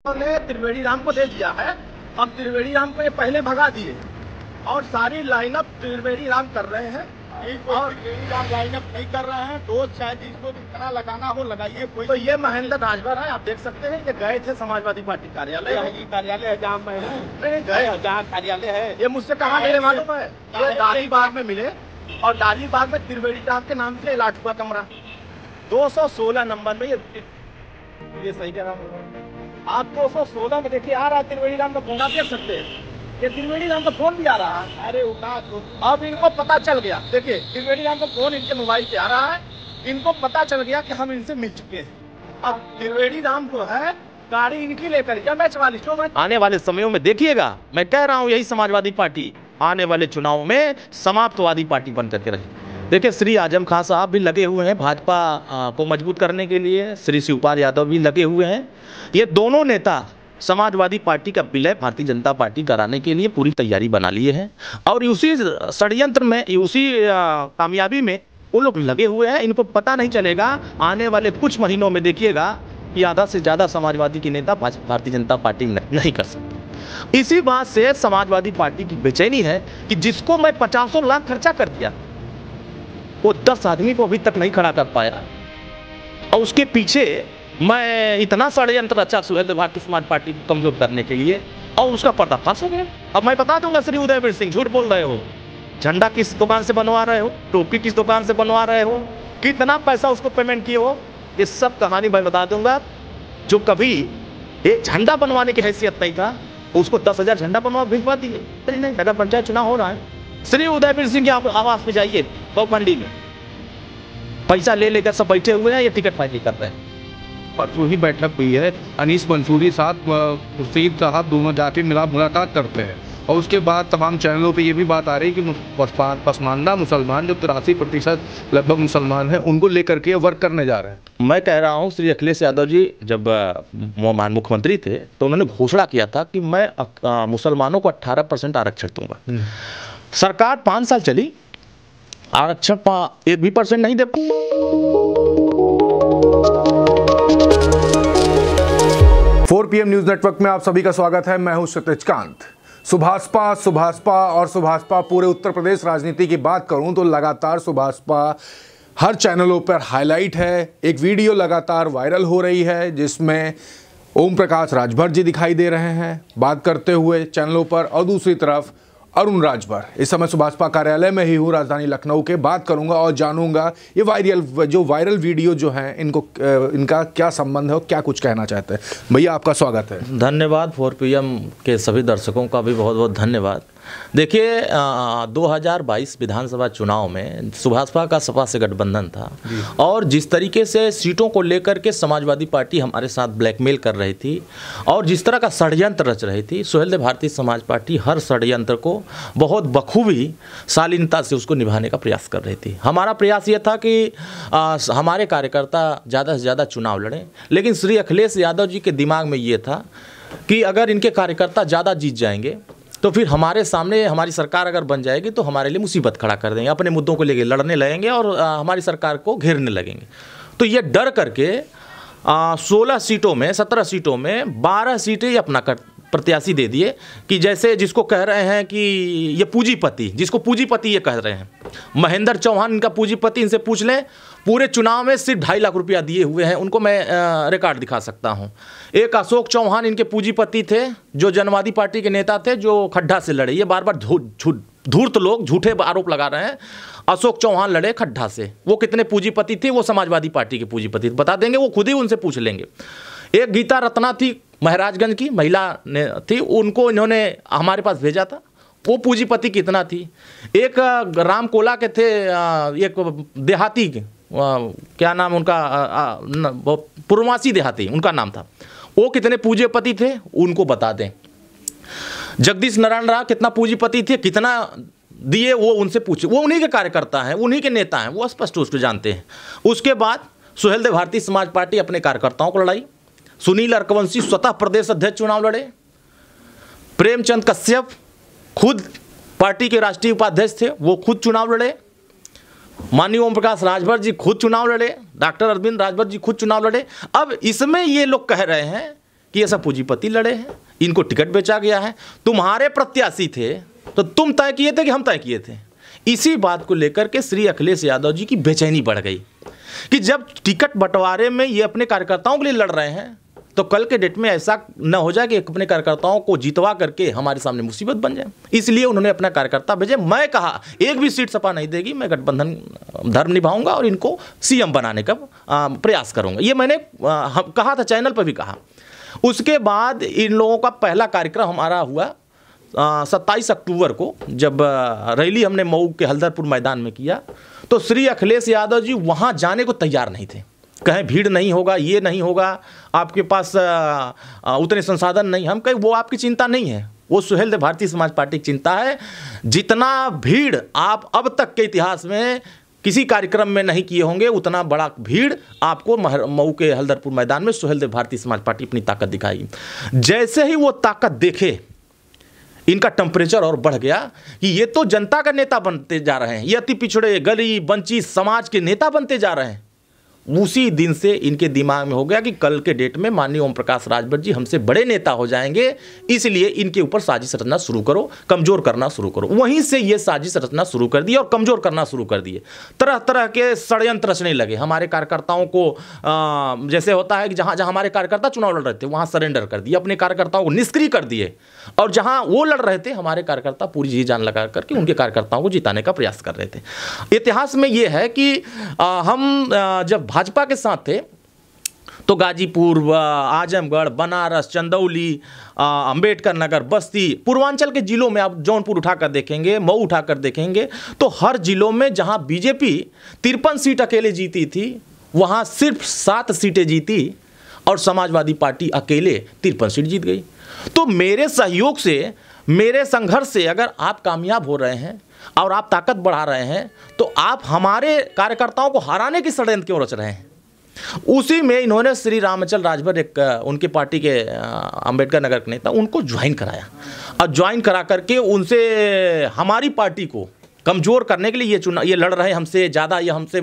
ने त्रिवेणी राम को दे दिया है। अब त्रिवेणी राम को ये पहले भगा दिए और सारी लाइनअप त्रिवेणी राम कर रहे हैं और त्रिवेणी राम लाइनअप नहीं कर रहे हैं। तो चाहे जिसको जितना लगाना हो लगाइए। कोई तो ये महेंद्र राजभर है, आप देख सकते हैं। ये गए थे समाजवादी पार्टी कार्यालय, कार्यालय है जहाँ मैं गए, जहाँ कार्यालय है। ये मुझसे कहाँ मिले मालूम है? ये डालीबाग में मिले और डालीबाग में त्रिवेणी राम के नाम से अलॉट हुआ कमरा 216 नंबर में। ये सही कह रहा हूँ। आप 216 में देखिए आ रहा है त्रिवेणी राम का फोन, आप देख सकते हैं। ये त्रिवेणी राम का फोन भी आ रहा है। अरे अब इनको पता चल गया। देखिए त्रिवेणी राम का फोन इनके मोबाइल पे आ रहा है। इनको पता चल गया कि हम इनसे मिल चुके हैं। अब त्रिवेणी राम जो है गाड़ी इनकी लेकर जब मैं 44 में आने वाले समयों में देखिएगा, मैं कह रहा हूँ यही समाजवादी पार्टी आने वाले चुनाव में समाप्तवादी पार्टी बन करके रहे। देखिए श्री आजम खान साहब भी लगे हुए हैं भाजपा को मजबूत करने के लिए, श्री शिवपाल यादव भी लगे हुए हैं। ये दोनों नेता समाजवादी पार्टी का विलय भारतीय जनता पार्टी कराने के लिए पूरी तैयारी बना लिए हैं और उसी षड्यंत्र में, उसी कामयाबी में वो लोग लगे हुए हैं। इनको पता नहीं चलेगा आने वाले कुछ महीनों में देखिएगा कि आधा से ज़्यादा समाजवादी की नेता भारतीय जनता पार्टी नहीं कर सकते। इसी बात से समाजवादी पार्टी की बेचैनी है कि जिसको मैं 50 लाख खर्चा कर दिया वो 10 आदमी को अभी तक नहीं खड़ा कर पाया और उसके पीछे मैं इतना षड्यंत्र रचा भारतीय समाज पार्टी को कमजोर करने के लिए और उसका पर्दाफाश हो गया। अब मैं बता दूंगा श्री उदयवीर सिंह झूठ बोल रहे हो, झंडा किस दुकान से बनवा रहे हो, टोपी किस दुकान से बनवा रहे हो, कितना पैसा उसको पेमेंट किए हो, ये सब कहानी मैं बता दूंगा। जो कभी एक झंडा बनवाने की हैसियत नहीं था उसको 10,000 झंडा बनवा भिजवा दिए। नहीं, नगर पंचायत चुनाव हो रहा है। श्री उदयवीर सिंह के आवास में जाइए, बहुत मंडी में पैसा ले लेकर सब बैठे हुए हैं, ये टिकट फाइनल कर रहे हैं। परसों ही बैठक हुई है, अनीस मंसूरी साहब हुसैन साहब दोनों जाके मुलाकात करते हैं और उसके बाद तमाम चैनलों पे ये भी बात आ रही है कि पसमानदा मुसलमान जो 83% लगभग मुसलमान हैं उनको लेकर के वर्क करने जा रहे हैं। मैं कह रहा हूँ श्री अखिलेश यादव जी जब मुख्यमंत्री थे तो उन्होंने घोषणा किया था कि मैं मुसलमानों को 18% आरक्षण दूंगा। सरकार 5 साल चली, आरक्षण 1% नहीं दे। 4 PM न्यूज नेटवर्क में आप सभी का स्वागत है। मैं हूं क्षितिज कांत। सुभाषपा और सुभाषपा पूरे उत्तर प्रदेश राजनीति की बात करूं तो लगातार सुभाषपा हर चैनलों पर हाईलाइट है। एक वीडियो लगातार वायरल हो रही है जिसमें ओम प्रकाश राजभर जी दिखाई दे रहे हैं बात करते हुए चैनलों पर और दूसरी तरफ अरुण राजभर। इस समय सुभाषपा कार्यालय में ही हूँ राजधानी लखनऊ के। बात करूंगा और जानूंगा ये वायरल वीडियो जो हैं इनका क्या संबंध है और क्या कुछ कहना चाहते हैं। भैया आपका स्वागत है। धन्यवाद। 4 PM के सभी दर्शकों का भी बहुत बहुत धन्यवाद। देखिए 2022 विधानसभा चुनाव में सुभाषपा का सपा से गठबंधन था और जिस तरीके से सीटों को लेकर के समाजवादी पार्टी हमारे साथ ब्लैकमेल कर रही थी और जिस तरह का षड्यंत्र रच रही थी, सुहेलदेव भारतीय समाज पार्टी हर षड्यंत्र को बहुत बखूबी शालीनता से उसको निभाने का प्रयास कर रही थी। हमारा प्रयास ये था कि हमारे कार्यकर्ता ज़्यादा से ज़्यादा चुनाव लड़ें, लेकिन श्री अखिलेश यादव जी के दिमाग में ये था कि अगर इनके कार्यकर्ता ज़्यादा जीत जाएंगे तो फिर हमारे सामने हमारी सरकार अगर बन जाएगी तो हमारे लिए मुसीबत खड़ा कर देंगे, अपने मुद्दों को लेकर लड़ने लगेंगे और हमारी सरकार को घेरने लगेंगे। तो ये डर करके 16 सीटों में 17 सीटों में 12 सीटें अपना प्रत्याशी दे दिए कि जैसे जिसको कह रहे हैं कि ये पूंजीपति, जिसको पूंजीपति ये कह रहे हैं, महेंद्र चौहान इनका पूंजीपति, इनसे पूछ लें। पूरे चुनाव में सिर्फ 2.5 लाख रुपया दिए हुए हैं, उनको मैं रिकॉर्ड दिखा सकता हूं। एक अशोक चौहान इनके पूंजीपति थे जो जनवादी पार्टी के नेता थे जो खड्डा से लड़े। ये बार बार धूर्त लोग झूठे आरोप लगा रहे हैं। अशोक चौहान लड़े खड्डा से, वो कितने पूंजीपति थे, वो समाजवादी पार्टी के पूंजीपति बता देंगे, वो खुद ही उनसे पूछ लेंगे। एक गीता रत्ना थी, महाराजगंज की महिला थी, उनको इन्होंने हमारे पास भेजा था, वो पूंजीपति कितना थी। एक राम कोला के थे, एक देहाती क्या नाम उनका, पुरवासी देहाती उनका नाम था, वो कितने पूंजीपति थे उनको बता दें। जगदीश नारायण राव कितना पूंजीपति थे, कितना दिए, वो उनसे पूछे, वो उन्हीं के कार्यकर्ता हैं, उन्हीं के नेता हैं, वो स्पष्ट उसको जानते हैं। उसके बाद सुहेलदेव भारतीय समाज पार्टी अपने कार्यकर्ताओं को लड़ाई। सुनील अर्कवंशी स्वतः प्रदेश अध्यक्ष चुनाव लड़े। प्रेमचंद कश्यप खुद पार्टी के राष्ट्रीय उपाध्यक्ष थे, वो खुद चुनाव लड़े। माननीय ओम प्रकाश राजभर जी खुद चुनाव लड़े, डॉक्टर अरविंद राजभर जी खुद चुनाव लड़े। अब इसमें ये लोग कह रहे हैं कि ये सब पूंजीपति लड़े हैं, इनको टिकट बेचा गया है, तुम्हारे प्रत्याशी थे तो तुम तय किए थे कि हम तय किए थे। इसी बात को लेकर के श्री अखिलेश यादव जी की बेचैनी बढ़ गई कि जब टिकट बंटवारे में ये अपने कार्यकर्ताओं के लिए लड़ रहे हैं तो कल के डेट में ऐसा न हो जाए कि अपने कार्यकर्ताओं को जितवा करके हमारे सामने मुसीबत बन जाए। इसलिए उन्होंने अपना कार्यकर्ता भेजे। मैं कहा एक भी सीट सपा नहीं देगी, मैं गठबंधन धर्म निभाऊंगा और इनको सीएम बनाने का प्रयास करूंगा। ये मैंने कहा था, चैनल पर भी कहा। उसके बाद इन लोगों का पहला कार्यक्रम हमारा हुआ 27 अक्टूबर को, जब रैली हमने मऊ के हल्दरपुर मैदान में किया तो श्री अखिलेश यादव जी वहाँ जाने को तैयार नहीं थे। कहें भीड़ नहीं होगा, ये नहीं होगा, आपके पास उतने संसाधन नहीं। हम कहें वो आपकी चिंता नहीं है, वो सुहेलदेव भारतीय समाज पार्टी की चिंता है। जितना भीड़ आप अब तक के इतिहास में किसी कार्यक्रम में नहीं किए होंगे, उतना बड़ा भीड़ आपको मऊ के हल्दरपुर मैदान में सुहेलदेव भारतीय समाज पार्टी अपनी ताकत दिखाएगी। जैसे ही वो ताकत देखे, इनका टेम्परेचर और बढ़ गया कि ये तो जनता का नेता बनते जा रहे हैं, ये अति पिछड़े गरीब वंचित समाज के नेता बनते जा रहे हैं। उसी दिन से इनके दिमाग में हो गया कि कल के डेट में माननीय ओम प्रकाश राजभर जी हमसे बड़े नेता हो जाएंगे, इसलिए इनके ऊपर साजिश रचना शुरू करो, कमज़ोर करना शुरू करो। वहीं से ये साजिश रचना शुरू कर दी और कमज़ोर करना शुरू कर दिए। तरह तरह के षड्यंत्र रचने लगे। हमारे कार्यकर्ताओं को जैसे होता है कि जहाँ जहाँ हमारे कार्यकर्ता चुनाव लड़ रहे थे वहाँ सरेंडर कर दिए, अपने कार्यकर्ताओं को निष्क्रिय कर दिए, और जहाँ वो लड़ रहे थे हमारे कार्यकर्ता पूरी जी जान लगा करके उनके कार्यकर्ताओं को जिताने का प्रयास कर रहे थे। इतिहास में ये है कि हम जब भाजपा के साथ थे तो गाजीपुर, आजमगढ़, बनारस, चंदौली, अंबेडकर नगर, बस्ती, पूर्वांचल के जिलों में आप जौनपुर उठाकर देखेंगे, मऊ उठाकर देखेंगे, तो हर जिलों में जहां बीजेपी 53 सीट अकेले जीती थी वहां सिर्फ 7 सीटें जीती और समाजवादी पार्टी अकेले 53 सीट जीत गई। तो मेरे सहयोग से, मेरे संघर्ष से अगर आप कामयाब हो रहे हैं और आप ताकत बढ़ा रहे हैं तो आप हमारे कार्यकर्ताओं को हराने की षड्यंत्र क्यों रच रहे हैं? उसी में इन्होंने श्री रामचल राजभर, एक उनके पार्टी के अंबेडकर नगर के नेता, उनको ज्वाइन कराया और ज्वाइन करा करके उनसे हमारी पार्टी को कमज़ोर करने के लिए ये लड़ रहे हैं हमसे ज़्यादा, ये हमसे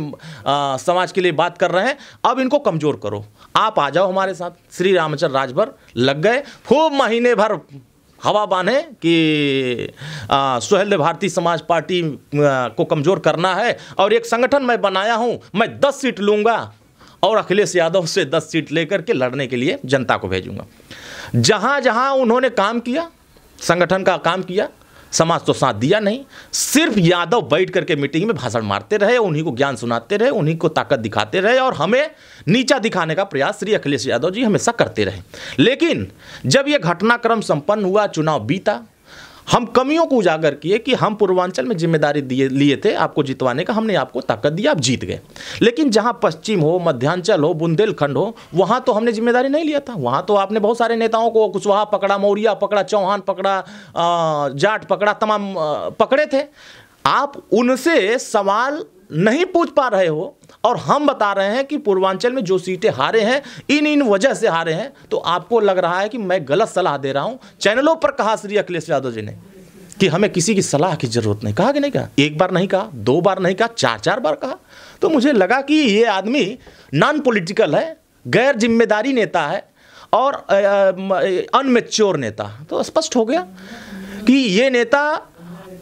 समाज के लिए बात कर रहे हैं, अब इनको कमज़ोर करो, आप आ जाओ हमारे साथ। श्री रामचल राजभर लग गए, खूब महीने भर हवा बांधे कि सुहेलदेव भारतीय समाज पार्टी को कमज़ोर करना है और एक संगठन मैं बनाया हूँ, मैं 10 सीट लूँगा और अखिलेश यादव से 10 सीट लेकर के लड़ने के लिए जनता को भेजूंगा। जहाँ जहाँ उन्होंने काम किया, संगठन का काम किया, समाज तो साथ दिया नहीं। सिर्फ यादव बैठ करके मीटिंग में भाषण मारते रहे, उन्हीं को ज्ञान सुनाते रहे, उन्हीं को ताकत दिखाते रहे और हमें नीचा दिखाने का प्रयास श्री अखिलेश यादव जी हमेशा करते रहे। लेकिन जब यह घटनाक्रम संपन्न हुआ, चुनाव बीता, हम कमियों को उजागर किए कि हम पूर्वांचल में जिम्मेदारी लिए थे आपको जितवाने का, हमने आपको ताकत दी, आप जीत गए। लेकिन जहां पश्चिम हो, मध्यांचल हो, बुंदेलखंड हो, वहां तो हमने जिम्मेदारी नहीं लिया था। वहां तो आपने बहुत सारे नेताओं को, कुशवाहा पकड़ा, मौर्या पकड़ा, चौहान पकड़ा, जाट पकड़ा, तमाम पकड़े थे। आप उनसे सवाल नहीं पूछ पा रहे हो और हम बता रहे हैं कि पूर्वांचल में जो सीटें हारे हैं इन वजह से हारे हैं, तो आपको लग रहा है कि मैं गलत सलाह दे रहा हूं। चैनलों पर कहा श्री अखिलेश यादव जी ने कि हमें किसी की सलाह की जरूरत नहीं। कहा कि नहीं कहा? एक बार नहीं कहा, 2 बार नहीं कहा, 4 बार कहा। तो मुझे लगा कि ये आदमी नॉन पॉलिटिकल है, गैर जिम्मेदारी नेता है और अनमेच्योर नेता। तो स्पष्ट हो गया कि ये नेता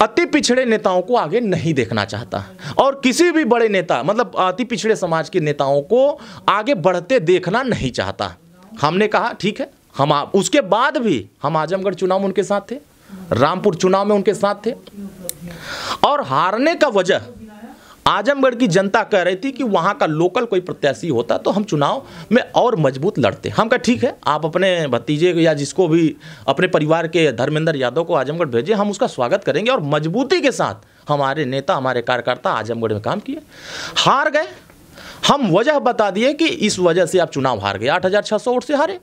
अति पिछड़े नेताओं को आगे नहीं देखना चाहता और किसी भी बड़े नेता, मतलब अति पिछड़े समाज के नेताओं को आगे बढ़ते देखना नहीं चाहता। हमने कहा ठीक है, हम उसके बाद भी हम आजमगढ़ चुनाव में उनके साथ थे, रामपुर चुनाव में उनके साथ थे और हारने का वजह आजमगढ़ की जनता कह रही थी कि वहाँ का लोकल कोई प्रत्याशी होता तो हम चुनाव में और मजबूत लड़ते। हम कहा ठीक है, आप अपने भतीजे या जिसको भी अपने परिवार के धर्मेंद्र यादव को आजमगढ़ भेजें, हम उसका स्वागत करेंगे। और मजबूती के साथ हमारे नेता, हमारे कार्यकर्ता आजमगढ़ में काम किए। हार गए, हम वजह बता दिए कि इस वजह से आप चुनाव हार गए, 8600 वोट से हारे।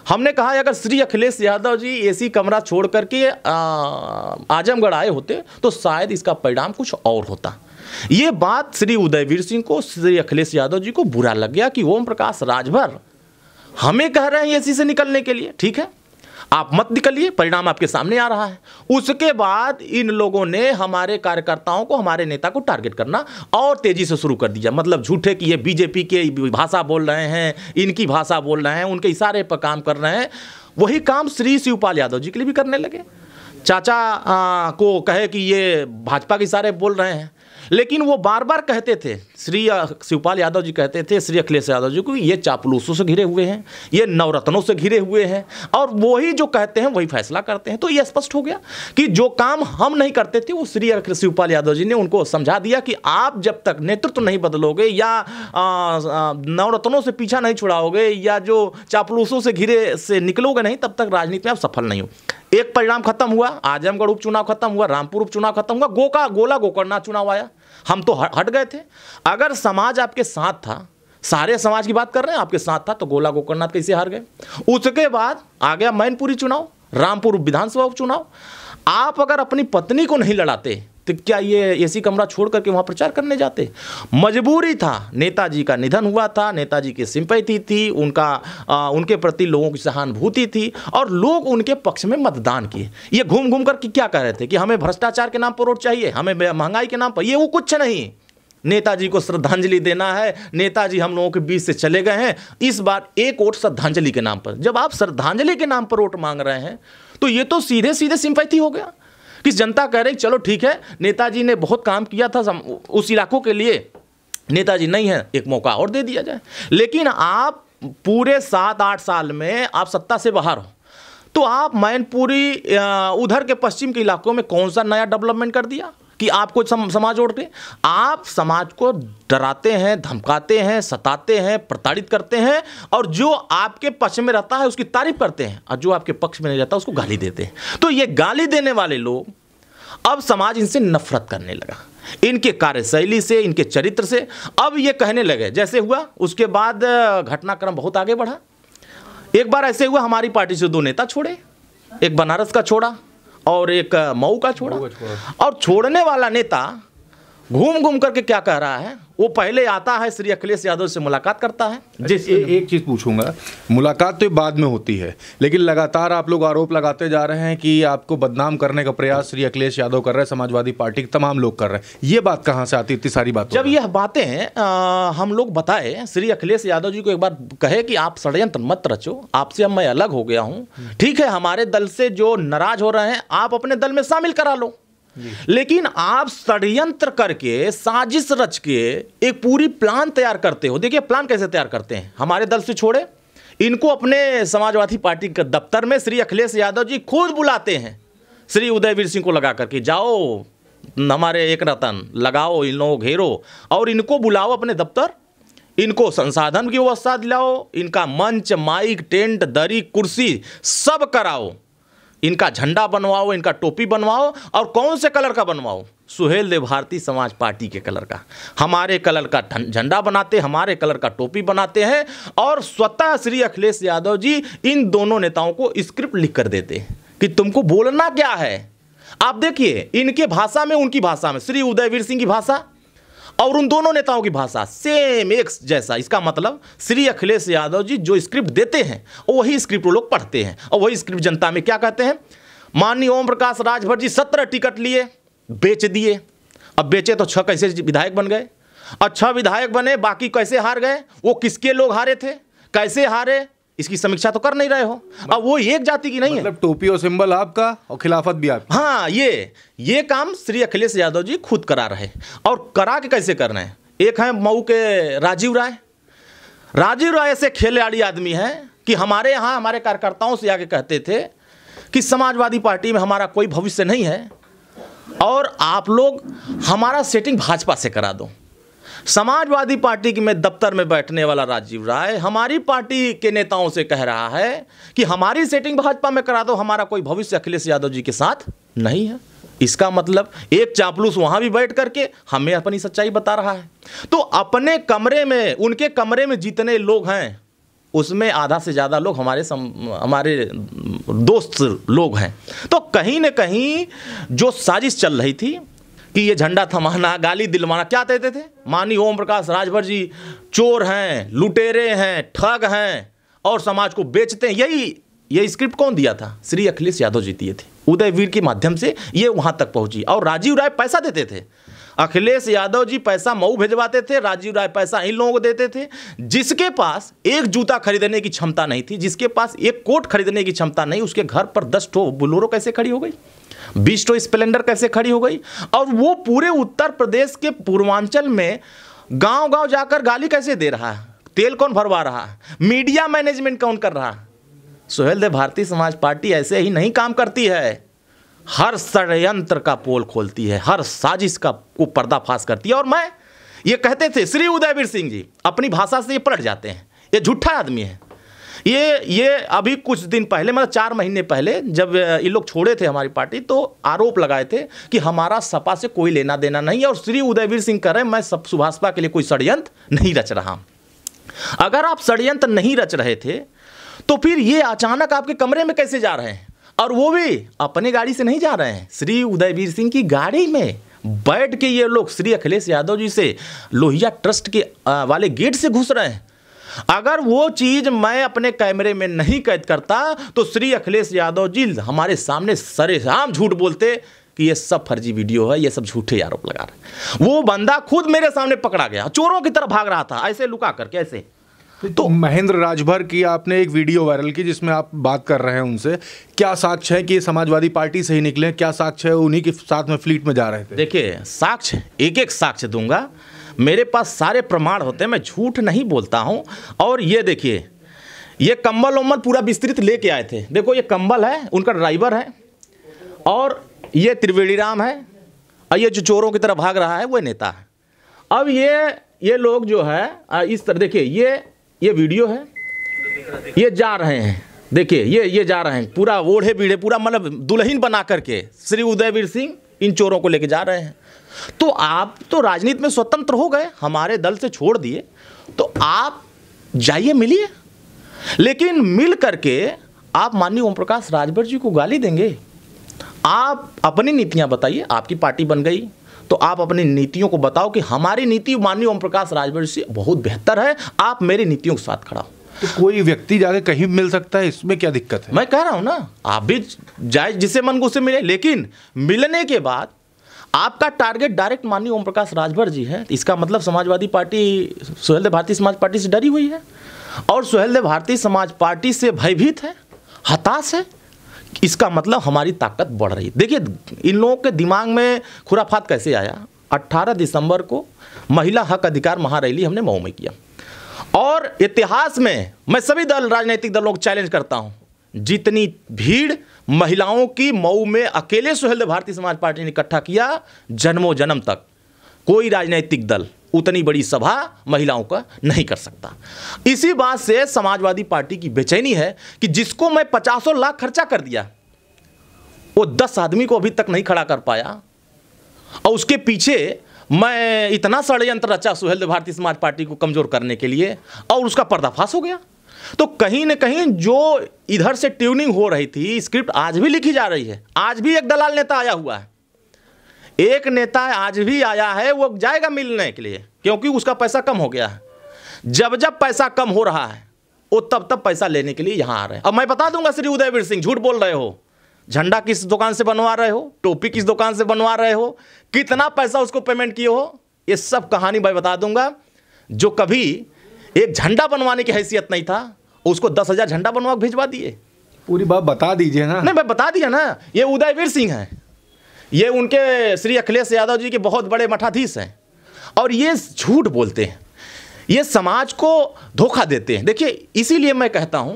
हमने कहा अगर श्री अखिलेश यादव जी एसी कमरा छोड़ करके आजमगढ़ आए होते तो शायद इसका परिणाम कुछ और होता। ये बात श्री उदयवीर सिंह को, श्री अखिलेश यादव जी को बुरा लग गया कि ओम प्रकाश राजभर हमें कह रहे हैं एसी से निकलने के लिए। ठीक है, आप मत निकलिए, परिणाम आपके सामने आ रहा है। उसके बाद इन लोगों ने हमारे कार्यकर्ताओं को, हमारे नेता को टारगेट करना और तेजी से शुरू कर दिया। मतलब झूठे कि ये बीजेपी के भाषा बोल रहे हैं, इनकी भाषा बोल रहे हैं, उनके इशारे पर काम कर रहे हैं। वही काम श्री शिवपाल यादव जी के लिए भी करने लगे। चाचा को कहे कि ये भाजपा के इशारे बोल रहे हैं, लेकिन वो बार बार कहते थे, श्री शिवपाल यादव जी कहते थे श्री अखिलेश यादव जी को, ये चापलूसों से घिरे हुए हैं, ये नवरत्नों से घिरे हुए हैं, और वही जो कहते हैं वही फैसला करते हैं। तो ये स्पष्ट हो गया कि जो काम हम नहीं करते थे वो श्री शिवपाल यादव जी ने उनको समझा दिया कि आप जब तक नेतृत्व नहीं बदलोगे या नवरत्नों से पीछा नहीं छुड़ाओगे या जो चापलूसों से घिरे से निकलोगे नहीं, तब तक राजनीति में आप सफल नहीं हो। एक परिणाम खत्म हुआ, आजमगढ़ उपचुनाव खत्म हुआ, रामपुर उपचुनाव खत्म हुआ, गोला गोकर्ण चुनाव आया। हम तो हट गए थे। अगर समाज आपके साथ था, सारे समाज की बात कर रहे हैं, आपके साथ था, तो गोला गोकर्ण कैसे हार गए। उसके बाद आ गया मैनपुरी चुनाव, रामपुर विधानसभा उपचुनाव। आप अगर अपनी पत्नी को नहीं लड़ाते तो क्या ये एसी कमरा छोड़ करके वहाँ प्रचार करने जाते? मजबूरी था, नेताजी का निधन हुआ था, नेताजी की सिंपैथी थी, उनके प्रति लोगों की सहानुभूति थी और लोग उनके पक्ष में मतदान किए। ये घूम घूम कर क्या कह रहे थे कि हमें भ्रष्टाचार के नाम पर वोट चाहिए, हमें महंगाई के नाम पर, ये वो कुछ नहीं। नेताजी को श्रद्धांजलि देना है, नेताजी हम लोगों के बीच से चले गए हैं, इस बार एक वोट श्रद्धांजलि के नाम पर। जब आप श्रद्धांजलि के नाम पर वोट मांग रहे हैं तो ये तो सीधे सीधे सिंपैथी हो गया कि जनता कह रही चलो ठीक है, नेताजी ने बहुत काम किया था उस इलाकों के लिए, नेताजी नहीं है, एक मौका और दे दिया जाए। लेकिन आप पूरे 7-8 साल में आप सत्ता से बाहर हो, तो आप मैनपुरी उधर के पश्चिम के इलाकों में कौन सा नया डेवलपमेंट कर दिया कि आपको समाज जोड़ के? आप समाज को डराते हैं, धमकाते हैं, सताते हैं, प्रताड़ित करते हैं, और जो आपके पक्ष में रहता है उसकी तारीफ करते हैं, और जो आपके पक्ष में नहीं रहता उसको गाली देते हैं। तो ये गाली देने वाले लोग, अब समाज इनसे नफरत करने लगा, इनके कार्यशैली से, इनके चरित्र से। अब ये कहने लगे, जैसे हुआ उसके बाद घटनाक्रम बहुत आगे बढ़ा। एक बार ऐसे हुआ, हमारी पार्टी से 2 नेता छोड़े, एक बनारस का छोड़ा और एक मऊ का छोड़ा। और छोड़ने वाला नेता घूम घूम करके क्या कह रहा है, वो पहले आता है श्री अखिलेश यादव से मुलाकात करता है। एक चीज़ पूछूंगा, मुलाकात तो बाद में होती है, लेकिन लगातार आप लोग आरोप लगाते जा रहे हैं कि आपको बदनाम करने का प्रयास श्री अखिलेश यादव कर रहे हैं, समाजवादी पार्टी के तमाम लोग कर रहे हैं। ये बात कहाँ से आती, इतनी सारी बात? जब यह बातें हम लोग बताए, श्री अखिलेश यादव जी को एक बार कहे कि आप षड्यंत्र मत रचो, आपसे अब मैं अलग हो गया हूँ, ठीक है, हमारे दल से जो नाराज हो रहे हैं आप अपने दल में शामिल करा लो, लेकिन आप षड्यंत्र करके, साजिश रच के एक पूरी प्लान तैयार करते हो। देखिए प्लान कैसे तैयार करते हैं, हमारे दल से छोड़े, इनको अपने समाजवादी पार्टी के दफ्तर में श्री अखिलेश यादव जी खुद बुलाते हैं, श्री उदयवीर सिंह को लगा करके, जाओ हमारे एक रतन लगाओ, इन लोगों को घेरो और इनको बुलाओ अपने दफ्तर, इनको संसाधन की व्यवस्था दिलाओ, इनका मंच, माइक, टेंट, दरी, कुर्सी सब कराओ, इनका झंडा बनवाओ, इनका टोपी बनवाओ, और कौन से कलर का बनवाओ? सुहेल देव भारती समाज पार्टी के कलर का। हमारे कलर का झंडा बनाते, हमारे कलर का टोपी बनाते हैं, और स्वतः श्री अखिलेश यादव जी इन दोनों नेताओं को स्क्रिप्ट लिख कर देते हैं कि तुमको बोलना क्या है। आप देखिए, इनके भाषा में, उनकी भाषा में, श्री उदयवीर सिंह की भाषा और उन दोनों नेताओं की भाषा सेम एक जैसा। इसका मतलब श्री अखिलेश यादव जी जो स्क्रिप्ट देते हैं वही स्क्रिप्ट वो लोग पढ़ते हैं, और वही स्क्रिप्ट जनता में क्या कहते हैं। माननीय ओम प्रकाश राजभर जी 17 टिकट लिए, बेच दिए। अब बेचे तो 6 कैसे विधायक बन गए, और 6 विधायक बने, बाकी कैसे हार गए, वो किसके लोग हारे थे, कैसे हारे, इसकी समीक्षा तो कर नहीं रहे हो। अब वो एक जाति की नहीं मतलब टोपी और सिंबल आपका और खिलाफत भी आपकी। हाँ, ये काम श्री अखिलेश यादव जी खुद करा रहे, और करा के कैसे कर रहे हैं। एक है मऊ के राजीव राय ऐसे खिलाड़ी आदमी हैं कि हमारे यहाँ हमारे कार्यकर्ताओं से आके कहते थे कि समाजवादी पार्टी में हमारा कोई भविष्य नहीं है, और आप लोग हमारा सेटिंग भाजपा से करा दो। समाजवादी पार्टी के में दफ्तर में बैठने वाला राजीव राय हमारी पार्टी के नेताओं से कह रहा है कि हमारी सेटिंग भाजपा में करा दो, हमारा कोई भविष्य अखिलेश यादव जी के साथ नहीं है। इसका मतलब एक चापलूस वहां भी बैठ करके हमें अपनी सच्चाई बता रहा है। तो अपने कमरे में, उनके कमरे में जितने लोग हैं उसमें आधा से ज़्यादा लोग हमारे दोस्त लोग हैं। तो कहीं न कहीं जो साजिश चल रही थी कि ये झंडा थमाना, गाली दिलवाना, क्या कहते थे, माननीय ओम प्रकाश राजभर जी चोर हैं, लुटेरे हैं, ठग हैं और समाज को बेचते हैं, यही ये स्क्रिप्ट कौन दिया था? श्री अखिलेश यादव जी दिए थे। उदयवीर के माध्यम से ये वहां तक पहुंची और राजीव राय पैसा देते थे। अखिलेश यादव जी पैसा मऊ भिजवाते थे, राजीव राय पैसा इन लोगों को देते थे। जिसके पास एक जूता खरीदने की क्षमता नहीं थी, जिसके पास एक कोट खरीदने की क्षमता नहीं, उसके घर पर 10 ठो बोलेरो कैसे खड़ी हो गई, 20 ठो स्प्लेंडर कैसे खड़ी हो गई? और वो पूरे उत्तर प्रदेश के पूर्वांचल में गांव गांव जाकर गाली कैसे दे रहा है? तेल कौन भरवा रहा है? मीडिया मैनेजमेंट कौन कर रहा है? सुहेलदेव भारतीय समाज पार्टी ऐसे ही नहीं काम करती है, हर षड्यंत्र का पोल खोलती है, हर साजिश का को पर्दाफाश करती है। और मैं ये कहते थे श्री उदयवीर सिंह जी अपनी भाषा से ये पलट जाते हैं, ये झूठा आदमी है। ये अभी कुछ दिन पहले, मतलब 4 महीने पहले जब ये लोग छोड़े थे हमारी पार्टी, तो आरोप लगाए थे कि हमारा सपा से कोई लेना देना नहीं है। और श्री उदयवीर सिंह कह रहे हैं मैं सुभाषपा के लिए कोई षड्यंत्र नहीं रच रहा। अगर आप षड्यंत्र नहीं रच रहे थे तो फिर ये अचानक आपके कमरे में कैसे जा रहे हैं? और वो भी अपने गाड़ी से नहीं जा रहे हैं, श्री उदयवीर सिंह की गाड़ी में बैठ के ये लोग श्री अखिलेश यादव जी से लोहिया ट्रस्ट के वाले गेट से घुस रहे हैं। अगर वो चीज मैं अपने कैमरे में नहीं कैद करता तो श्री अखिलेश यादव जी हमारे सामने सरेआम झूठ बोलते कि ये सब फर्जी वीडियो है, ये सब झूठे आरोप लगा रहे। वो बंदा खुद मेरे सामने पकड़ा गया, चोरों की तरह भाग रहा था ऐसे लुका करके ऐसे। तो महेंद्र राजभर की आपने एक वीडियो वायरल की जिसमें आप बात कर रहे हैं उनसे, क्या साक्ष्य है कि ये समाजवादी पार्टी से ही निकले? क्या साक्ष्य है उन्हीं के साथ में फ्लीट में जा रहे थे? देखिए साक्ष्य एक एक साक्ष्य दूंगा, मेरे पास सारे प्रमाण होते हैं, मैं झूठ नहीं बोलता हूं। और ये देखिए ये कंबल उम्बल पूरा विस्तृत लेके आए थे। देखो ये कंबल है, उनका ड्राइवर है, और ये त्रिवेणी राम है, और ये जो चोरों की तरह भाग रहा है वो नेता है। अब ये लोग जो है इस तरह, देखिए ये वीडियो है, ये जा रहे हैं, देखिए ये जा रहे हैं पूरा ओढ़े बीढ़े, पूरा मतलब दुल्हन बना करके श्री उदयवीर सिंह इन चोरों को लेके जा रहे हैं। तो आप तो राजनीति में स्वतंत्र हो गए, हमारे दल से छोड़ दिए, तो आप जाइए मिलिए, लेकिन मिल करके आप माननीय ओम प्रकाश राजभर जी को गाली देंगे? आप अपनी नीतियां बताइए, आपकी पार्टी बन गई तो आप अपनी नीतियों को बताओ कि हमारी नीति माननीय ओम प्रकाश राजभर से बहुत बेहतर है, आप मेरी नीतियों के साथ खड़ा हो। तो कोई व्यक्ति जाके कहीं मिल सकता है, इसमें क्या दिक्कत है? मैं कह रहा हूं ना, आप भी जाए जिसे मन को उसे मिले, लेकिन मिलने के बाद आपका टारगेट डायरेक्ट माननीय ओम प्रकाश राजभर जी है। इसका मतलब समाजवादी पार्टी सुहेलदेव भारतीय समाज पार्टी से डरी हुई है, और सुहेलदेव भारतीय समाज पार्टी से भयभीत है, हताश है। इसका मतलब हमारी ताकत बढ़ रही है। देखिए इन लोगों के दिमाग में खुराफात कैसे आया। 18 दिसंबर को महिला हक अधिकार महारैली हमने मऊ में किया, और इतिहास में मैं सभी राजनीतिक दलों को चैलेंज करता हूं, जितनी भीड़ महिलाओं की मऊ में अकेले सुहेलदेव भारतीय समाज पार्टी ने इकट्ठा किया, जन्मों जन्म तक कोई राजनीतिक दल उतनी बड़ी सभा महिलाओं का नहीं कर सकता। इसी बात से समाजवादी पार्टी की बेचैनी है कि जिसको मैं 50 लाख खर्चा कर दिया, वो 10 आदमी को अभी तक नहीं खड़ा कर पाया, और उसके पीछे मैं इतना षड्यंत्र रचा सुहेलदेव भारतीय समाज पार्टी को कमजोर करने के लिए, और उसका पर्दाफाश हो गया। तो कहीं न कहीं जो इधर से ट्यूनिंग हो रही थी, स्क्रिप्ट आज भी लिखी जा रही है। आज भी एक दलाल नेता आया हुआ है, एक नेता आज भी आया है, वो जाएगा मिलने के लिए, क्योंकि उसका पैसा कम हो गया है। जब जब पैसा कम हो रहा है वो तब पैसा लेने के लिए यहाँ आ रहे हैं। अब मैं बता दूंगा श्री उदयवीर सिंह झूठ बोल रहे हो, झंडा किस दुकान से बनवा रहे हो, टोपी किस दुकान से बनवा रहे हो, कितना पैसा उसको पेमेंट किए हो, ये सब कहानी मैं बता दूंगा। जो कभी एक झंडा बनवाने की हैसियत नहीं था, उसको 10,000 झंडा बनवा भिजवा दिए। पूरी बात बता दीजिए ना। नहीं मैं बता दिया ना, ये उदयवीर सिंह है, ये उनके श्री अखिलेश यादव जी के बहुत बड़े मठाधीश हैं, और ये झूठ बोलते हैं, ये समाज को धोखा देते हैं। देखिए इसीलिए मैं कहता हूं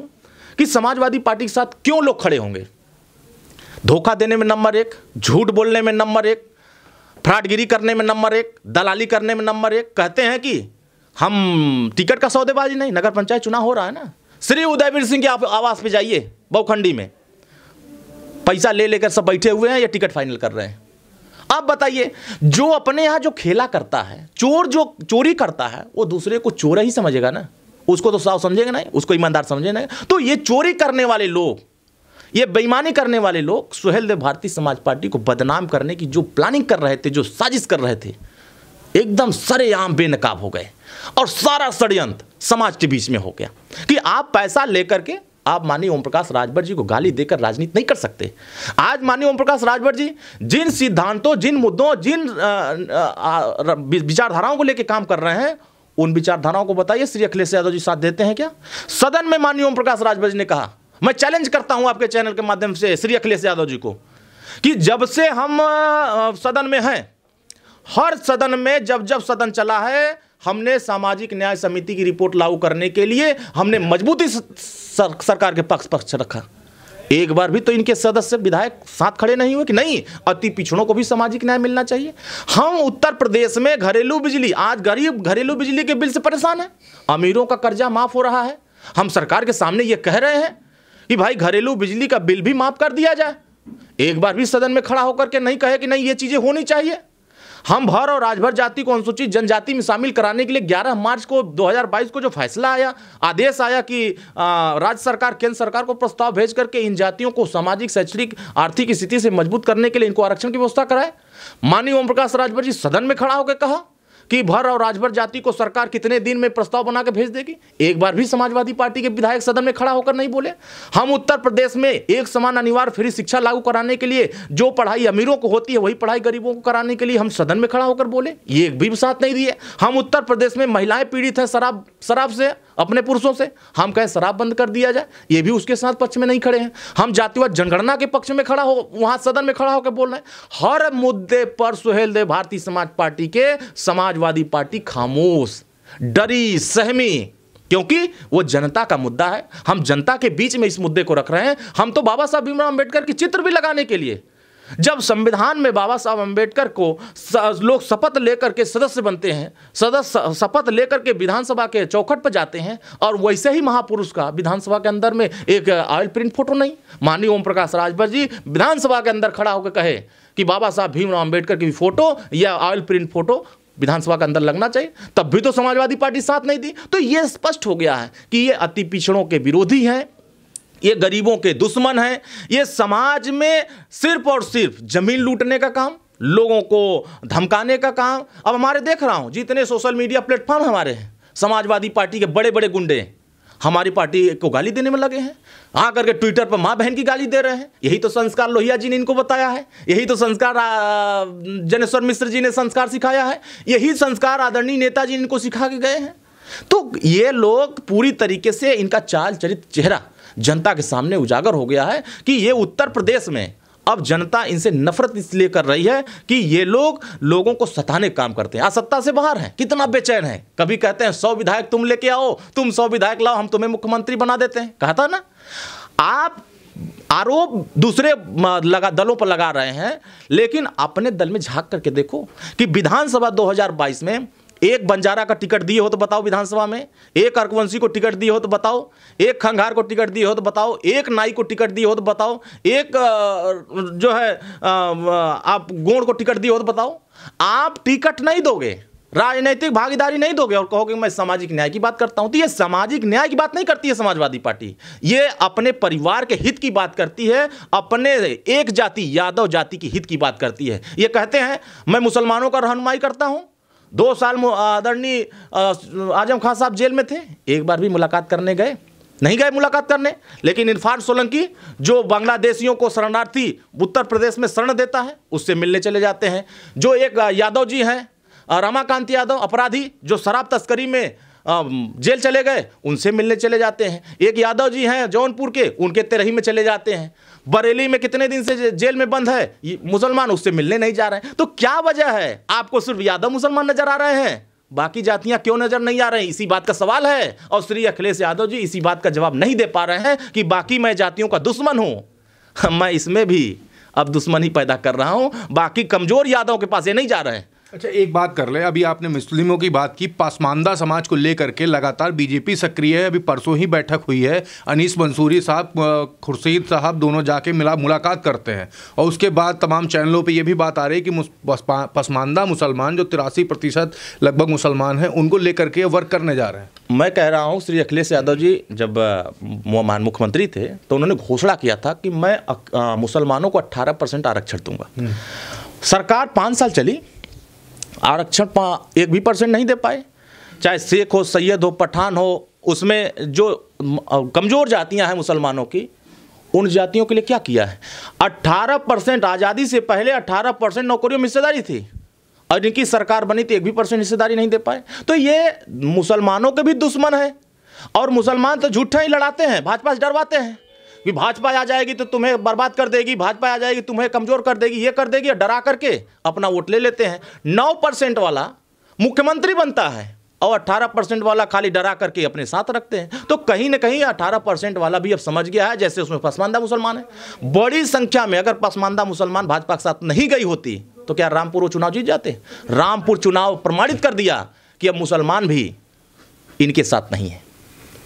कि समाजवादी पार्टी के साथ क्यों लोग खड़े होंगे। धोखा देने में नंबर 1, झूठ बोलने में नंबर 1, फ्रॉडगिरी करने में नंबर 1, दलाली करने में नंबर 1। कहते हैं कि हम टिकट का सौदेबाजी नहीं, नगर पंचायत चुनाव हो रहा है ना, श्री उदयवीर सिंह के आवास पे जाइए, बहुखंडी में पैसा ले लेकर सब बैठे हुए हैं, ये टिकट फाइनल कर रहे हैं। अब बताइए, जो अपने यहाँ जो खेला करता है, चोर जो चोरी करता है, वो दूसरे को चोर ही समझेगा ना, उसको तो साफ समझेगा नहीं, उसको ईमानदार समझेगा नहीं। तो ये चोरी करने वाले लोग, ये बेईमानी करने वाले लोग सुहेलदेव भारतीय समाज पार्टी को बदनाम करने की जो प्लानिंग कर रहे थे, जो साजिश कर रहे थे, एकदम सरेआम बेनकाब हो गए, और सारा षड्यंत्र समाज के बीच में हो गया कि आप पैसा लेकर के आप माननीय ओम प्रकाश राजभर जी को गाली देकर राजनीति नहीं कर सकते। आज माननीय ओम प्रकाश राजभर जी जिन सिद्धांतों, जिन मुद्दों, जिन विचारधाराओं को लेकर काम कर रहे हैं, उन विचारधाराओं को बताइए श्री अखिलेश यादव जी साथ देते हैं क्या? सदन में माननीय ओम प्रकाश राजभर जी ने कहा, मैं चैलेंज करता हूं आपके चैनल के माध्यम से श्री अखिलेश यादव जी को, कि जब से हम सदन में हैं, हर सदन में जब सदन चला है, हमने सामाजिक न्याय समिति की रिपोर्ट लागू करने के लिए हमने मजबूती सरकार के पक्ष रखा। एक बार भी तो इनके सदस्य विधायक साथ खड़े नहीं हुए कि नहीं, अति पिछड़ों को भी सामाजिक न्याय मिलना चाहिए। हम उत्तर प्रदेश में घरेलू बिजली, आज गरीब घरेलू बिजली के बिल से परेशान है, अमीरों का कर्जा माफ हो रहा है। हम सरकार के सामने ये कह रहे हैं कि भाई घरेलू बिजली का बिल भी माफ कर दिया जाए। एक बार भी सदन में खड़ा होकर के नहीं कहे कि नहीं ये चीजें होनी चाहिए। हम भर और राजभर जाति को अनुसूचित जनजाति में शामिल कराने के लिए 11 मार्च को 2022 को जो फैसला आया, आदेश आया कि राज्य सरकार केंद्र सरकार को प्रस्ताव भेज करके इन जातियों को सामाजिक, शैक्षणिक, आर्थिक स्थिति से मजबूत करने के लिए इनको आरक्षण की व्यवस्था कराए। माननीय ओम प्रकाश राजभर जी सदन में खड़ा होकर कहा कि भर और राजभर जाति को सरकार कितने दिन में प्रस्ताव बना के भेज देगी। एक बार भी समाजवादी पार्टी के विधायक सदन में खड़ा होकर नहीं बोले। हम उत्तर प्रदेश में एक समान अनिवार्य फ्री शिक्षा लागू कराने के लिए, जो पढ़ाई अमीरों को होती है वही पढ़ाई गरीबों को कराने के लिए हम सदन में खड़ा होकर बोले, ये एक भी साथ नहीं दिए। हम उत्तर प्रदेश में महिलाएं पीड़ित हैं शराब से, अपने पुरुषों से, हम कहें शराब बंद कर दिया जाए, ये भी उसके साथ पक्ष में नहीं खड़े हैं। हम जातिवाद जनगणना के पक्ष में खड़ा हो, वहां सदन में खड़ा होकर बोल रहे हैं। हर मुद्दे पर सुहेल देव भारतीय समाज पार्टी के समाजवादी पार्टी खामोश, डरी, सहमी, क्योंकि वो जनता का मुद्दा है। हम जनता के बीच में इस मुद्दे को रख रहे हैं। हम तो बाबा साहब भीमराव अंबेडकर की चित्र भी लगाने के लिए, जब संविधान में बाबा साहब अंबेडकर को लोग शपथ लेकर के सदस्य बनते हैं, सदस्य शपथ लेकर के विधानसभा के चौखट पर जाते हैं, और वैसे ही महापुरुष का विधानसभा के अंदर में एक ऑयल प्रिंट फोटो नहीं। माननीय ओम प्रकाश राजभर जी विधानसभा के अंदर खड़ा होकर कहे कि बाबा साहब भीमराव अंबेडकर की फोटो या ऑयल प्रिंट फोटो विधानसभा के अंदर लगना चाहिए, तब भी तो समाजवादी पार्टी साथ नहीं दी। तो ये स्पष्ट हो गया है कि ये अति पिछड़ों के विरोधी हैं, ये गरीबों के दुश्मन हैं, ये समाज में सिर्फ और सिर्फ जमीन लूटने का काम, लोगों को धमकाने का काम। अब हमारे देख रहा हूं जितने सोशल मीडिया प्लेटफॉर्म हमारे हैं, समाजवादी पार्टी के बड़े बड़े गुंडे हमारी पार्टी को गाली देने में लगे हैं, आ करके ट्विटर पर माँ बहन की गाली दे रहे हैं। यही तो संस्कार लोहिया जी ने इनको बताया है, यही तो संस्कार जनेश्वर मिश्र जी ने संस्कार सिखाया है, यही संस्कार आदरणीय नेताजी इनको सिखा के गए हैं। तो ये लोग पूरी तरीके से, इनका चाल चरित्र चेहरा जनता के सामने उजागर हो गया है कि ये उत्तर प्रदेश में अब जनता इनसे नफरत इसलिए कर रही है कि ये लोग लोगों को सताने का काम करते हैं, आज सत्ता से बाहर हैं, कितना बेचैन है। कभी कहते हैं 100 विधायक तुम लेके आओ, तुम 100 विधायक लाओ, हम तुम्हें मुख्यमंत्री बना देते हैं, कहा था ना। आप आरोप दूसरे दलों पर लगा रहे हैं, लेकिन अपने दल में झांक करके देखो कि विधानसभा 2022 में एक बंजारा का टिकट दिए हो तो बताओ विधानसभा में, एक अर्कवंशी को टिकट दिए हो तो बताओ, एक खंगार को टिकट दिए हो तो बताओ, एक नाई को टिकट दिए हो तो बताओ, एक जो है आप गोंड को टिकट दिए हो तो बताओ। आप टिकट नहीं दोगे, राजनीतिक भागीदारी नहीं दोगे और कहोगे मैं सामाजिक न्याय की बात करता हूं। तो ये सामाजिक न्याय की बात नहीं करती है समाजवादी पार्टी, ये अपने परिवार के हित की बात करती है, अपने एक जाति यादव जाति की हित की बात करती है। ये कहते हैं मैं मुसलमानों का रहनुमाई करता हूं। 2 साल आदरणीय आजम खान साहब जेल में थे, एक बार भी मुलाकात करने गए नहीं गए मुलाकात करने। लेकिन इरफान सोलंकी जो बांग्लादेशियों को शरणार्थी उत्तर प्रदेश में शरण देता है, उससे मिलने चले जाते हैं। जो एक यादव जी हैं रमाकांत यादव, अपराधी जो शराब तस्करी में जेल चले गए, उनसे मिलने चले जाते हैं। एक यादव जी हैं जौनपुर के, उनके तेरही में चले जाते हैं। बरेली में कितने दिन से जेल में बंद है मुसलमान, उससे मिलने नहीं जा रहे हैं। तो क्या वजह है, आपको सिर्फ यादव मुसलमान नजर आ रहे हैं, बाकी जातियां क्यों नजर नहीं आ रही? इसी बात का सवाल है, और श्री अखिलेश यादव जी इसी बात का जवाब नहीं दे पा रहे हैं कि बाकी मैं जातियों का दुश्मन हूं। मैं इसमें भी अब दुश्मनी पैदा कर रहा हूं, बाकी कमजोर यादव के पास ये नहीं जा रहे हैं। अच्छा, एक बात कर ले, अभी आपने मुस्लिमों की बात की, पासमानदा समाज को लेकर के लगातार बीजेपी सक्रिय है। अभी परसों ही बैठक हुई है, अनीस मंसूरी साहब, खुर्शीद साहब दोनों जाके मुलाकात करते हैं, और उसके बाद तमाम चैनलों पे ये भी बात आ रही है कि पसमानदा मुसलमान जो 83% लगभग मुसलमान हैं, उनको लेकर के वर्क करने जा रहे हैं। मैं कह रहा हूँ श्री अखिलेश यादव जी जब मुख्यमंत्री थे तो उन्होंने घोषणा किया था कि मैं मुसलमानों को 18% आरक्षण दूंगा। सरकार 5 साल चली, आरक्षण 1% नहीं दे पाए, चाहे शेख हो, सैयद हो, पठान हो, उसमें जो कमज़ोर जातियां हैं मुसलमानों की, उन जातियों के लिए क्या किया है। 18% आज़ादी से पहले 18% नौकरियों में हिस्सेदारी थी और इनकी सरकार बनी तो 1% हिस्सेदारी नहीं दे पाए। तो ये मुसलमानों के भी दुश्मन है और मुसलमान तो झूठा ही लड़ाते हैं, भाजपा से डरवाते हैं कि भाजपा आ जाएगी तो तुम्हें बर्बाद कर देगी, भाजपा आ जाएगी तुम्हें कमज़ोर कर देगी, ये कर देगी, डरा करके अपना वोट ले लेते हैं। 9% वाला मुख्यमंत्री बनता है और 18% वाला खाली डरा करके अपने साथ रखते हैं। तो कहीं ना कहीं 18% वाला भी अब समझ गया है जैसे उसमें पसमानदा मुसलमान है। बड़ी संख्या में अगर पसमानदा मुसलमान भाजपा के साथ नहीं गई होती तो क्या रामपुर वो चुनाव जीत जाते। रामपुर चुनाव प्रमाणित कर दिया कि अब मुसलमान भी इनके साथ नहीं है।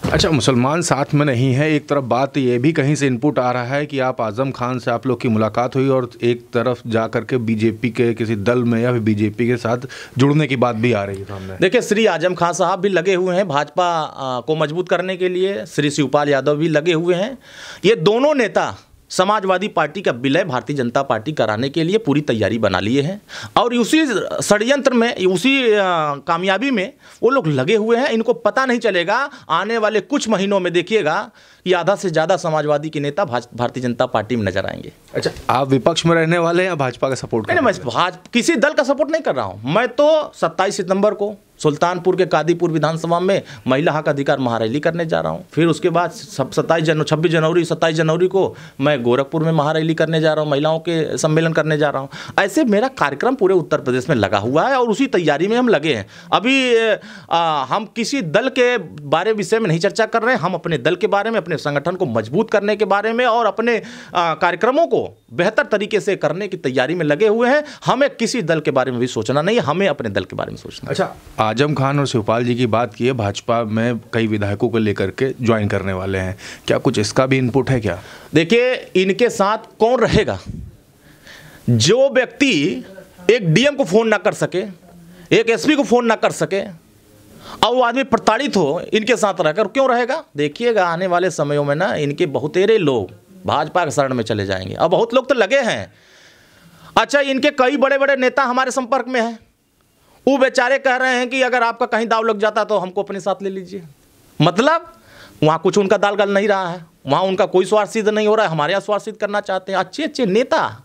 अच्छा, मुसलमान साथ में नहीं है। एक तरफ बात ये भी कहीं से इनपुट आ रहा है कि आप आजम खान से आप लोग की मुलाकात हुई और एक तरफ जा करके बीजेपी के किसी दल में या फिर बीजेपी के साथ जुड़ने की बात भी आ रही है सामने। देखिए, श्री आजम खान साहब भी लगे हुए हैं भाजपा को मजबूत करने के लिए, श्री शिवपाल यादव भी लगे हुए हैं। ये दोनों नेता समाजवादी पार्टी का विलय भारतीय जनता पार्टी कराने के लिए पूरी तैयारी बना लिए हैं और उसी षड्यंत्र में, उसी कामयाबी में वो लोग लगे हुए हैं। इनको पता नहीं चलेगा, आने वाले कुछ महीनों में देखिएगा कि आधा से ज़्यादा समाजवादी के नेता भारतीय जनता पार्टी में नजर आएंगे। अच्छा, आप विपक्ष में रहने वाले हैं या भाजपा का सपोर्ट कर रहे हैं? नहीं, मैं किसी दल का सपोर्ट नहीं कर रहा हूँ। मैं तो 27 सितंबर को सुल्तानपुर के कादीपुर विधानसभा में महिला हक अधिकार महारैली करने जा रहा हूँ। फिर उसके बाद 27 जनवरी को मैं गोरखपुर में महारैली करने जा रहा हूँ, महिलाओं के सम्मेलन करने जा रहा हूँ। ऐसे मेरा कार्यक्रम पूरे उत्तर प्रदेश में लगा हुआ है और उसी तैयारी में हम लगे हैं। अभी हम किसी दल के विषय में नहीं चर्चा कर रहे हैं। हम अपने दल के बारे में, अपने संगठन को मजबूत करने के बारे में और अपने कार्यक्रमों को बेहतर तरीके से करने की तैयारी में लगे हुए हैं। हमें किसी दल के बारे में भी सोचना नहीं है, हमें अपने दल के बारे में सोचना। अच्छा, आजम खान और शिवपाल जी की बात की है, भाजपा में कई विधायकों को लेकर के ज्वाइन करने वाले हैं, क्या कुछ इसका भी इनपुट है क्या? देखिए, इनके साथ कौन रहेगा? जो व्यक्ति एक डीएम को फोन ना कर सके, एक एसपी को फोन ना कर सके और वो आदमी प्रताड़ित हो, इनके साथ रहकर क्यों रहेगा? देखिएगा, आने वाले समयों में ना इनके बहुतेरे लोग भाजपा के शरण में चले जाएंगे और बहुत लोग तो लगे हैं। अच्छा, इनके कई बड़े बड़े नेता हमारे संपर्क में हैं। वो बेचारे कह रहे हैं कि अगर आपका कहीं दाव लग जाता तो हमको अपने साथ ले लीजिए। मतलब वहाँ कुछ उनका दाल गल नहीं रहा है, वहाँ उनका कोई स्वार्थ सिद्ध नहीं हो रहा है, हमारे यहाँ स्वार्थ सिद्ध करना चाहते हैं। अच्छे अच्छे नेता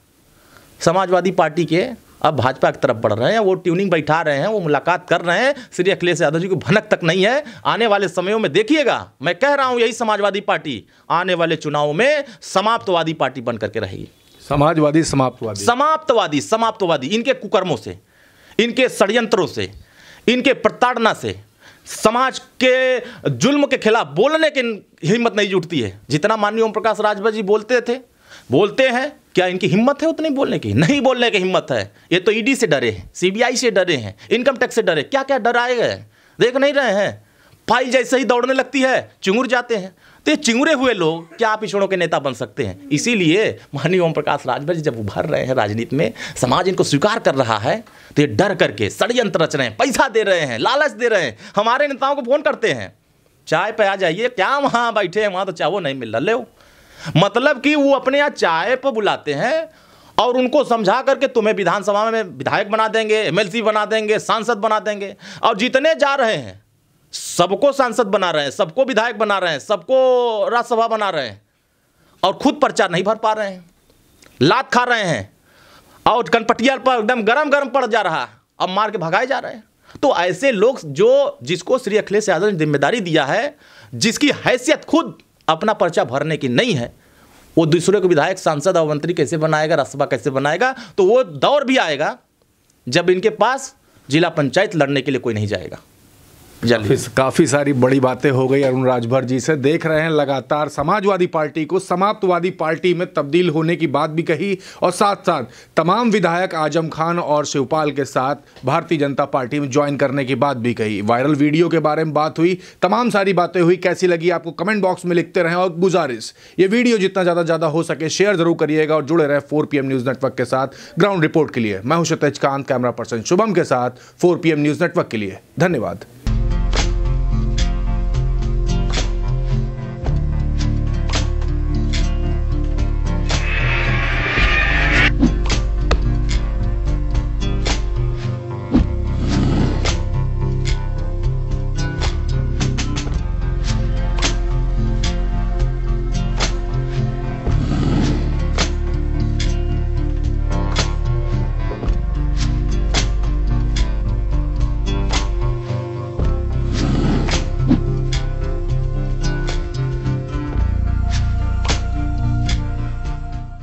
समाजवादी पार्टी के अब भाजपा की तरफ बढ़ रहे हैं, वो ट्यूनिंग बैठा रहे हैं, वो मुलाकात कर रहे हैं। श्री अखिलेश यादव जी को भनक तक नहीं है। आने वाले समयों में देखिएगा, मैं कह रहा हूँ, यही समाजवादी पार्टी आने वाले चुनाव में समाप्तवादी पार्टी बन करके रहेगी। समाजवादी समाप्तवादी इनके कुकर्मों से, इनके षड्यंत्रों से, इनके प्रताड़ना से समाज के जुल्म के खिलाफ बोलने की हिम्मत नहीं जुटती है। जितना माननीय ओम प्रकाश राजभर जी बोलते हैं, क्या इनकी हिम्मत है उतनी बोलने की? नहीं बोलने की हिम्मत है। ये तो ईडी से डरे हैं, सीबीआई से डरे हैं, इनकम टैक्स से डरे। क्या क्या डराए गए, देख नहीं रहे हैं? फाइल जैसे ही दौड़ने लगती है चिंगुर जाते हैं। तो ये चिंगुरे हुए लोग क्या पिछड़ों के नेता बन सकते हैं? इसीलिए माननीय ओम प्रकाश राजभर जी जब उभर रहे हैं राजनीति में, समाज इनको स्वीकार कर रहा है, तो ये डर करके षड्यंत्र रच रहे हैं, पैसा दे रहे हैं, लालच दे रहे हैं। हमारे नेताओं को फोन करते हैं, चाय पे आ जाइए, क्या वहाँ बैठे हैं, वहाँ तो चाय वो नहीं मिल रहा, ले। मतलब कि वो अपने यहाँ चाय पर बुलाते हैं और उनको समझा करके तुम्हें विधानसभा में विधायक बना देंगे, एमएलसी बना देंगे, सांसद बना देंगे। और जितने जा रहे हैं सबको सांसद बना रहे हैं, सबको विधायक बना रहे हैं, सबको राज्यसभा बना रहे हैं और खुद पर्चा नहीं भर पा रहे हैं, लात खा रहे हैं और कनपटिया पर एकदम गरम पड़ जा रहा है, अब मार के भगाए जा रहे हैं। तो ऐसे लोग जिसको श्री अखिलेश यादव ने जिम्मेदारी दिया है, जिसकी हैसियत खुद अपना पर्चा भरने की नहीं है, वो दूसरे को विधायक, सांसद और मंत्री कैसे बनाएगा, राज्यसभा कैसे बनाएगा? तो वो दौर भी आएगा जब इनके पास जिला पंचायत लड़ने के लिए कोई नहीं जाएगा। काफी सारी बड़ी बातें हो गई अरुण राजभर जी से। देख रहे हैं लगातार समाजवादी पार्टी को समाप्तवादी पार्टी में तब्दील होने की बात भी कही और साथ साथ तमाम विधायक आजम खान और शिवपाल के साथ भारतीय जनता पार्टी में ज्वाइन करने की बात भी कही। वायरल वीडियो के बारे में बात हुई, तमाम सारी बातें हुई। कैसी लगी आपको कमेंट बॉक्स में लिखते रहें और गुजारिश, ये वीडियो जितना ज़्यादा हो सके शेयर जरूर करिएगा और जुड़े रहे 4 PM न्यूज़ नेटवर्क के साथ ग्राउंड रिपोर्ट के लिए। मैं हूं क्षितिज कांत, कैमरा पर्सन शुभम के साथ 4 PM न्यूज़ नेटवर्क के लिए। धन्यवाद।